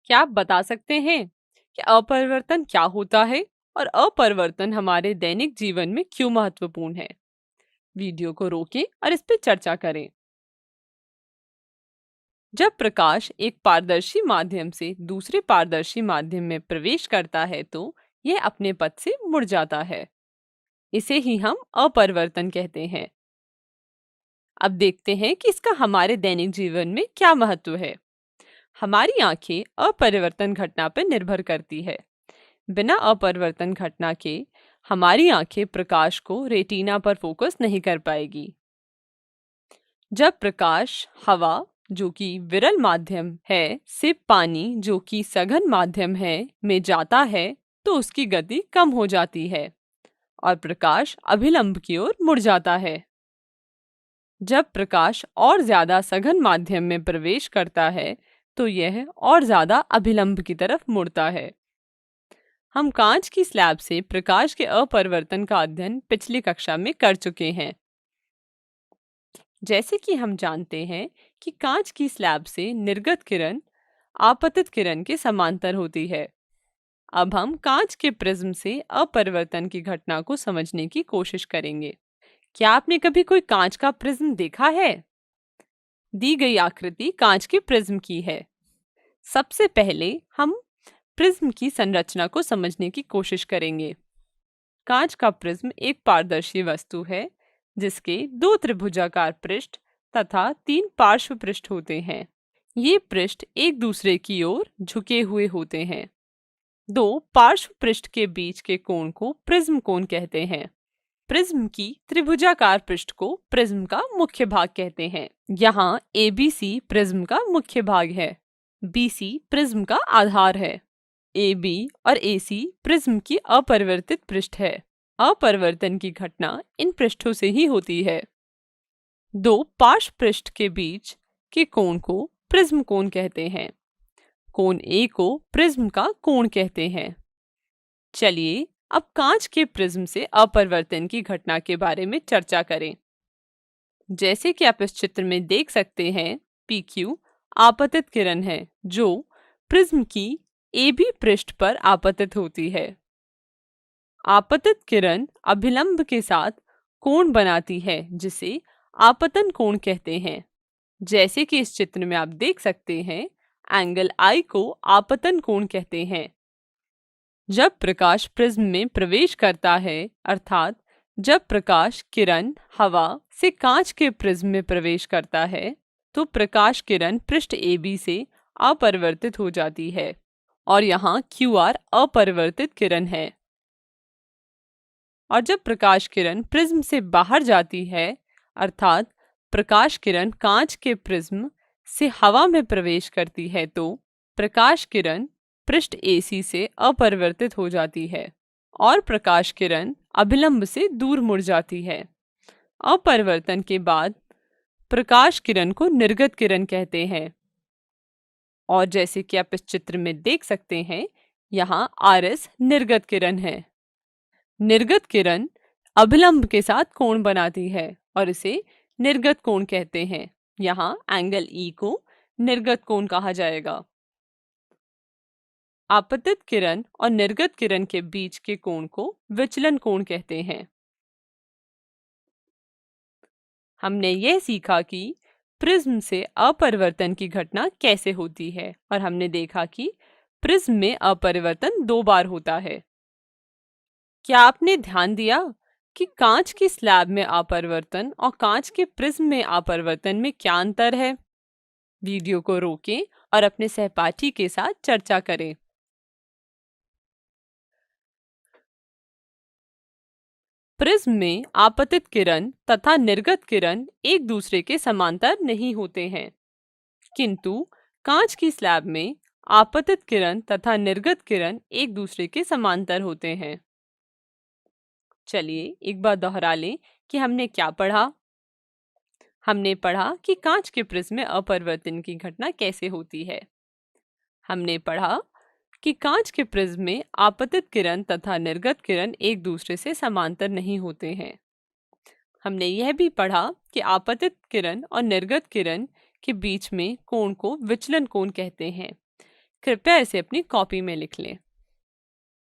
क्या आप बता सकते हैं कि अपरिवर्तन क्या होता है और अपरिवर्तन हमारे दैनिक जीवन में क्यों महत्वपूर्ण है? वीडियो को रोकें और इस पर चर्चा करें। जब प्रकाश एक पारदर्शी माध्यम से दूसरे पारदर्शी माध्यम में प्रवेश करता है तो यह अपने पथ से मुड़ जाता है। इसे ही हम अपरिवर्तन कहते हैं। अब देखते हैं कि इसका हमारे दैनिक जीवन में क्या महत्व है। हमारी आंखें अपरिवर्तन घटना पर निर्भर करती है। बिना अपरिवर्तन घटना के हमारी आंखें प्रकाश को रेटिना पर फोकस नहीं कर पाएगी। जब प्रकाश हवा, जो कि विरल माध्यम है, से पानी, जो कि सघन माध्यम है, में जाता है तो उसकी गति कम हो जाती है और प्रकाश अभिलंब की ओर मुड़ जाता है। जब प्रकाश और ज्यादा सघन माध्यम में प्रवेश करता है तो यह और ज्यादा अभिलंब की तरफ मुड़ता है। हम कांच की स्लैब से प्रकाश के अपरिवर्तन का अध्ययन पिछली कक्षा में कर चुके हैं। जैसे कि हम जानते हैं कि कांच की स्लैब से निर्गत किरण आपतित किरण के समांतर होती है। अब हम कांच के प्रिज्म से अपरिवर्तन की घटना को समझने की कोशिश करेंगे। क्या आपने कभी कोई कांच का प्रिज्म देखा है? दी गई आकृति कांच के प्रिज्म की है। सबसे पहले हम प्रिज्म की संरचना को समझने की कोशिश करेंगे। कांच का प्रिज्म एक पारदर्शी वस्तु है जिसके दो त्रिभुजाकार पृष्ठ तथा तीन पार्श्व पृष्ठ होते हैं। ये पृष्ठ एक दूसरे की ओर झुके हुए होते हैं। दो पार्श्व पृष्ठ के बीच के कोण को प्रिज्म कोण कहते हैं। प्रिज्म की त्रिभुजाकार पृष्ठ को प्रिज्म का मुख्य भाग कहते हैं। यहाँ ABC प्रिज्म का मुख्य भाग है। BC प्रिज्म का आधार है। AB और AC प्रिज्म की अपरिवर्तित पृष्ठ है। अपरिवर्तन की घटना इन पृष्ठों से ही होती है। दो पार्श्व पृष्ठ के बीच के कोण को प्रिज्म कोण कहते हैं। कोण A को प्रिज्म का कोण कहते हैं। चलिए अब कांच के प्रिज्म से अपरिवर्तन की घटना के बारे में चर्चा करें। जैसे कि आप इस चित्र में देख सकते हैं, PQ आपतित किरण है जो प्रिज्म की AB पृष्ठ पर आपतित होती है। आपतित किरण अभिलंब के साथ कोण बनाती है जिसे आपतन कोण कहते हैं। जैसे कि इस चित्र में आप देख सकते हैं, एंगल I को आपतन कोण कहते हैं। जब प्रकाश प्रिज्म में प्रवेश करता है, अर्थात जब प्रकाश किरण हवा से कांच के प्रिज्म में प्रवेश करता है तो प्रकाश किरण पृष्ठ AB से अपरिवर्तित हो जाती है और यहाँ QR अपरिवर्तित किरण है। और जब प्रकाश किरण प्रिज्म से बाहर जाती है, अर्थात प्रकाश किरण कांच के प्रिज्म से हवा में प्रवेश करती है तो प्रकाश किरण पृष्ठ AC से अपरिवर्तित हो जाती है और प्रकाश किरण अभिलंब से दूर मुड़ जाती है। अपरिवर्तन के बाद प्रकाश किरण को निर्गत किरण कहते हैं। और जैसे कि आप इस चित्र में देख सकते हैं, यहाँ RS निर्गत किरण है। निर्गत किरण अभिलंब के साथ कोण बनाती है और इसे निर्गत कोण कहते हैं। यहाँ एंगल E को निर्गत कोण कहा जाएगा। आपतित किरण और निर्गत किरण के बीच के कोण को विचलन कोण कहते हैं। हमने यह सीखा कि प्रिज्म से अपरिवर्तन की घटना कैसे होती है और हमने देखा कि प्रिज्म में अपरिवर्तन दो बार होता है। क्या आपने ध्यान दिया कि कांच की स्लैब में अपरिवर्तन और कांच के प्रिज्म में अपरिवर्तन में क्या अंतर है? वीडियो को रोकें और अपने सहपाठी के साथ चर्चा करें। प्रिज्म में आपतित किरण तथा निर्गत किरण एक दूसरे के समांतर नहीं होते हैं, किंतु कांच की स्लैब में आपतित किरण तथा निर्गत किरण एक दूसरे के समांतर होते हैं। चलिए एक बार दोहरा लें कि हमने क्या पढ़ा। हमने पढ़ा कि कांच के प्रिज्म में अपरिवर्तन की घटना कैसे होती है। हमने पढ़ा कि कांच के प्रिज्म में आपतित किरण तथा निर्गत किरण एक दूसरे से समांतर नहीं होते हैं। हमने यह भी पढ़ा कि आपतित किरण और निर्गत किरण के बीच में कोण को विचलन कोण कहते हैं, कृपया इसे अपनी कॉपी में लिख लें।